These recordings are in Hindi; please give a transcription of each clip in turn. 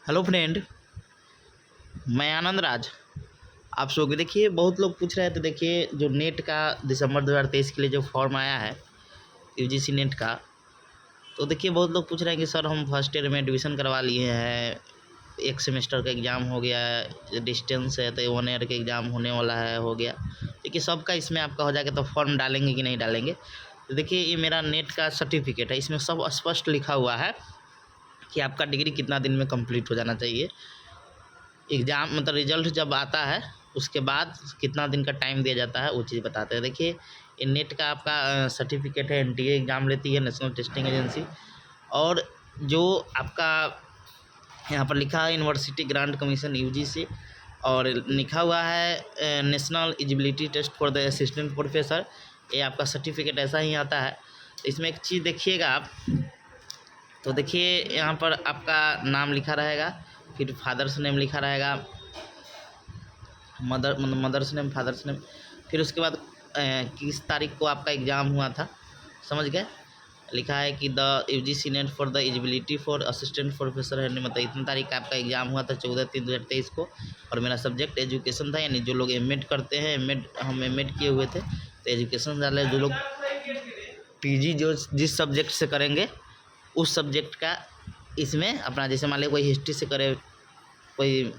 हेलो फ्रेंड, मैं आनंद राज। आप सबको देखिए, बहुत लोग पूछ रहे थे। देखिए, जो नेट का दिसंबर 2023 के लिए जो फॉर्म आया है यूजीसी नेट का, तो देखिए बहुत लोग पूछ रहे हैं कि सर हम फर्स्ट ईयर में एडमिशन करवा लिए हैं, एक सेमेस्टर का एग्ज़ाम हो गया है, डिस्टेंस है तो 1 ईयर का एग्ज़ाम होने वाला है, हो गया। देखिए सबका इसमें आपका हो जाएगा, तो फॉर्म डालेंगे कि नहीं डालेंगे। तो देखिए ये मेरा नेट का सर्टिफिकेट है, इसमें सब स्पष्ट लिखा हुआ है कि आपका डिग्री कितना दिन में कंप्लीट हो जाना चाहिए। एग्ज़ाम मतलब रिजल्ट जब आता है उसके बाद कितना दिन का टाइम दिया जाता है, वो चीज़ बताते हैं। देखिए ये नेट का आपका सर्टिफिकेट है, एनटीए एग्ज़ाम लेती है, नेशनल टेस्टिंग एजेंसी। और जो आपका यहाँ पर लिखा है यूनिवर्सिटी ग्रांट कमीशन यूजीसी, और लिखा हुआ है national eligibility test for the assistant professor. ये आपका सर्टिफिकेट ऐसा ही आता है। तो इसमें एक चीज़ देखिएगा आप, तो देखिए यहाँ पर आपका नाम लिखा रहेगा, फिर फादर्स नेम लिखा रहेगा, मदर्स नेम, फादर्स नेम, फिर उसके बाद किस तारीख को आपका एग्ज़ाम हुआ था, समझ गए। लिखा है कि the UGC net for the eligibility for assistant professor है, मतलब इतनी तारीख का आपका एग्ज़ाम हुआ था 14/3/2023 को। और मेरा सब्जेक्ट एजुकेशन था, यानी जो लोग एमएड करते हैं, हम एमएड किए हुए थे, तो एजुकेशन वाले जो लोग पीजी जो जिस सब्जेक्ट से करेंगे उस सब्जेक्ट का इसमें अपना, जैसे मान लीजिए कोई हिस्ट्री से करे, कोई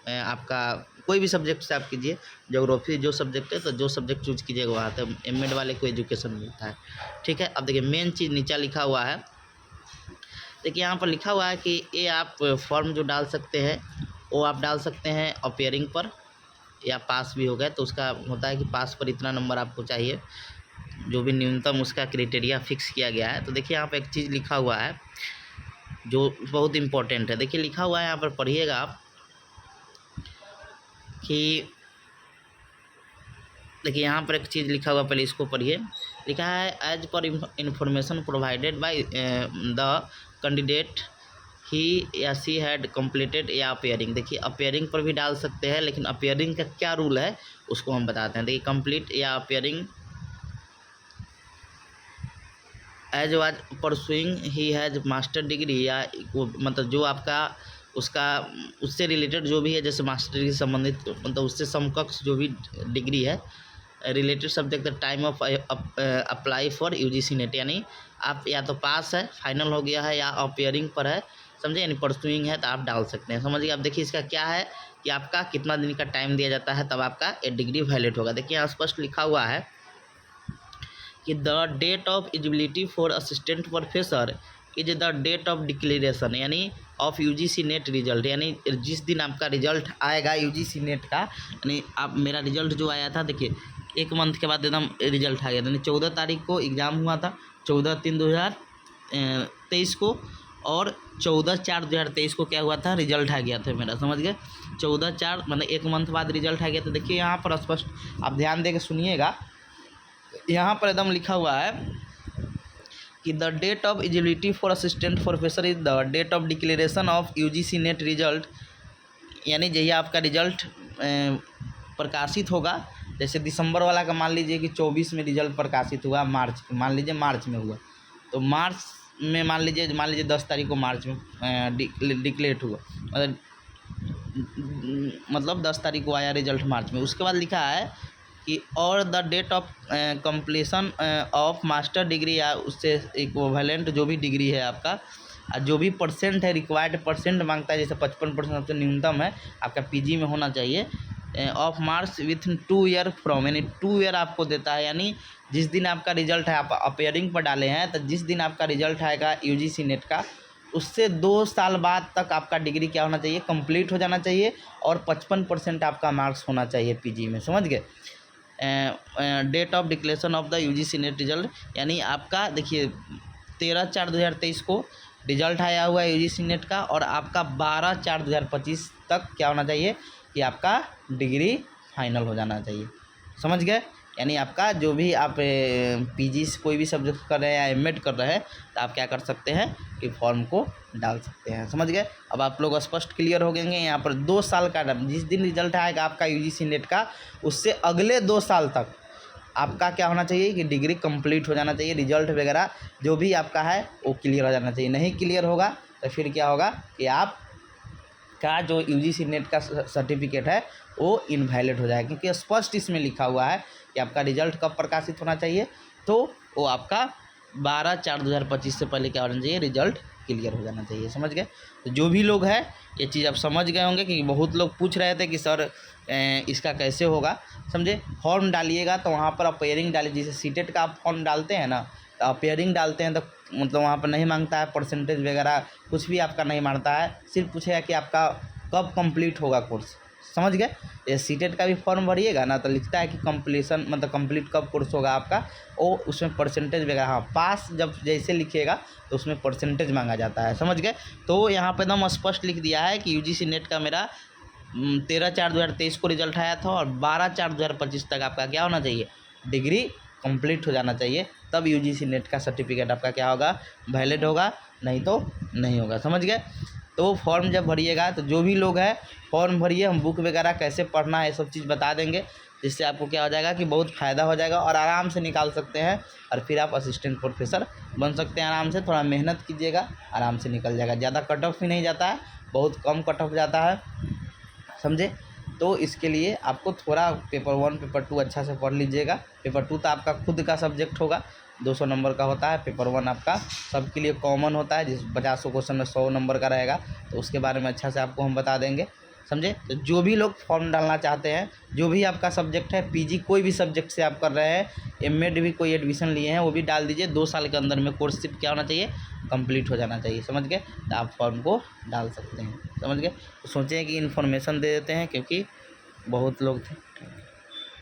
आपका कोई भी सब्जेक्ट से आप कीजिए, ज्योग्राफी जो सब्जेक्ट है तो जो सब्जेक्ट चूज कीजिएगा वहाँ तो एमएड वाले को एजुकेशन मिलता है। ठीक है, अब देखिए मेन चीज़ नीचे लिखा हुआ है। देखिए यहाँ पर लिखा हुआ है कि ये आप फॉर्म जो डाल सकते हैं वो आप डाल सकते हैं अपियरिंग पर, या पास भी हो गए तो उसका होता है कि पास पर इतना नंबर आपको चाहिए, जो भी न्यूनतम उसका क्राइटेरिया फिक्स किया गया है। तो देखिए यहाँ पर एक चीज़ लिखा हुआ है जो बहुत इम्पोर्टेंट है। देखिए लिखा हुआ है, यहाँ पर पढ़िएगा आप कि देखिए यहाँ पर एक चीज़ लिखा हुआ, पहले इसको पढ़िए। लिखा है as per information provided by the candidate he या सी हैड कंप्लीटेड या अपियरिंग। देखिए अपियरिंग पर भी डाल सकते हैं, लेकिन अपियरिंग का क्या रूल है उसको हम बताते हैं। देखिए कंप्लीट या appearing as was pursuing he has master degree, या मतलब जो आपका उसका उससे रिलेटेड जो भी है, जैसे मास्टर डिग्री से संबंधित, मतलब उससे समकक्ष जो भी डिग्री है, related subject the time of apply for UGC net, यानी आप या तो पास है, फाइनल हो गया है, या अपियरिंग पर है, समझे, यानी परसुइंग है तो आप डाल सकते हैं। समझिए, आप देखिए इसका क्या है कि आपका कितना दिन का टाइम दिया जाता है तब आपका ये डिग्री वैलिड होगा। देखिए यहाँ स्पष्ट लिखा हुआ है कि the date of eligibility for assistant professor is the date of declaration, यानी ऑफ यूजीसी नेट रिजल्ट, यानी जिस दिन आपका रिजल्ट आएगा यूजीसी नेट का, यानी आप मेरा रिजल्ट जो आया था, देखिए 1 मंथ के बाद एकदम रिजल्ट आ गया, यानी 14 तारीख को एग्ज़ाम हुआ था, 14/3/2023 को, और 14/4/2023 को क्या हुआ था, रिजल्ट आ गया था मेरा, समझ गए। 14/4 मतलब 1 मंथ बाद रिजल्ट आ गया। तो देखिए यहाँ पर स्पष्ट आप ध्यान दे के सुनिएगा, यहाँ पर एकदम लिखा हुआ है कि the date of eligibility for assistant professor is the date of declaration of UGC NET result, यानी जहिया आपका रिजल्ट प्रकाशित होगा, जैसे दिसंबर वाला का मान लीजिए कि 24 में रिजल्ट प्रकाशित हुआ, मार्च मान लीजिए मार्च में हुआ, तो मार्च में मान लीजिए 10 तारीख को मार्च में डिक्लेयर हुआ, मतलब 10 तारीख को आया रिजल्ट मार्च में। उसके बाद लिखा है कि और the date of completion of master degree, या उससे इक्विवेलेंट जो भी डिग्री है आपका, जो भी परसेंट है, रिक्वायर्ड परसेंट मांगता है, जैसे 55% सबसे न्यूनतम है आपका पीजी में होना चाहिए, of marks with 2 year from, यानी 2 ईयर आपको देता है, यानी जिस दिन आपका रिजल्ट है, आप अपियरिंग पर डाले हैं, तो जिस दिन आपका रिजल्ट आएगा यूजीसी नेट का, उससे 2 साल बाद तक आपका डिग्री क्या होना चाहिए, कंप्लीट हो जाना चाहिए, और 55% आपका मार्क्स होना चाहिए पीजी में, समझ गए। Date of declaration of the UGC NET result, यानी आपका देखिए 13/4/2023 को रिजल्ट आया हुआ है यूजीसी नेट का, और आपका 12/4/2025 तक क्या होना चाहिए कि आपका डिग्री फाइनल हो जाना चाहिए, समझ गए। यानी आपका जो भी आप पीजी से कोई भी सब्जेक्ट कर रहे हैं या एमएड कर रहे हैं, तो आप क्या कर सकते हैं कि फॉर्म को डाल सकते हैं, समझ गए। अब आप लोग स्पष्ट क्लियर हो गए। यहाँ पर 2 साल का, जिस दिन रिजल्ट आएगा आपका यूजीसी नेट का, उससे अगले 2 साल तक आपका क्या होना चाहिए कि डिग्री कंप्लीट हो जाना चाहिए, रिजल्ट वगैरह जो भी आपका है वो क्लियर हो जाना चाहिए। नहीं क्लियर होगा तो फिर क्या होगा कि आप का जो यूजीसी नेट का सर्टिफिकेट है वो इनवैलिड हो जाएगा, क्योंकि स्पष्ट इसमें लिखा हुआ है कि आपका रिजल्ट कब प्रकाशित होना चाहिए, तो वो आपका 12/4/2025 से पहले क्या होना चाहिए, रिजल्ट क्लियर हो जाना चाहिए। समझ गए? तो जो भी लोग हैं ये चीज़ आप समझ गए होंगे कि बहुत लोग पूछ रहे थे कि सर इसका कैसे होगा। समझे? फॉर्म डालिएगा तो वहाँ पर अपेयरिंग डालिए, जैसे सीटेट का आप फॉर्म डालते हैं ना, तो अपेयरिंग डालते हैं तो मतलब वहाँ पर नहीं मांगता है परसेंटेज वगैरह, कुछ भी आपका नहीं मांगता है, सिर्फ पूछेगा कि आपका कब कंप्लीट होगा कोर्स। समझ गए? ये सीटेट का भी फॉर्म भरिएगा ना तो लिखता है कि कंप्लीशन मतलब कंप्लीट कब कोर्स होगा आपका, और उसमें परसेंटेज वगैरह, हाँ पास जब जैसे लिखिएगा तो उसमें परसेंटेज मांगा जाता है। समझ गए? तो यहाँ पे एकदम स्पष्ट लिख दिया है कि यूजीसी नेट का मेरा 13/4/2023 को रिजल्ट आया था और 12/4/2025 तक आपका क्या होना चाहिए, डिग्री कंप्लीट हो जाना चाहिए, तब यूजीसी नेट का सर्टिफिकेट आपका क्या होगा, वैलिड होगा, नहीं तो नहीं होगा। समझ गए? तो फॉर्म जब भरिएगा तो जो भी लोग हैं फॉर्म भरिए, हम बुक वगैरह कैसे पढ़ना है सब चीज़ बता देंगे, जिससे आपको क्या हो जाएगा कि बहुत फ़ायदा हो जाएगा और आराम से निकाल सकते हैं और फिर आप असिस्टेंट प्रोफेसर बन सकते हैं आराम से। थोड़ा मेहनत कीजिएगा, आराम से निकल जाएगा, ज़्यादा कट ऑफ भी नहीं जाता है, बहुत कम कट ऑफ जाता है। समझे? तो इसके लिए आपको थोड़ा पेपर 1 पेपर 2 अच्छा से पढ़ लीजिएगा। पेपर 2 तो आपका खुद का सब्जेक्ट होगा, 200 नंबर का होता है। पेपर 1 आपका सबके लिए कॉमन होता है, जिस 50 क्वेश्चन में 100 नंबर का रहेगा, तो उसके बारे में अच्छा से आपको हम बता देंगे। समझे? तो जो भी लोग फॉर्म डालना चाहते हैं, जो भी आपका सब्जेक्ट है, पीजी कोई भी सब्जेक्ट से आप कर रहे हैं, एमएड भी कोई एडमिशन लिए हैं वो भी डाल दीजिए। 2 साल के अंदर में कोर्स सिर्फ क्या होना चाहिए, कंप्लीट हो जाना चाहिए। समझ गए? तो आप फॉर्म को डाल सकते हैं। समझ गए? तो सोचें कि इन्फॉर्मेशन दे देते हैं, क्योंकि बहुत लोग थे।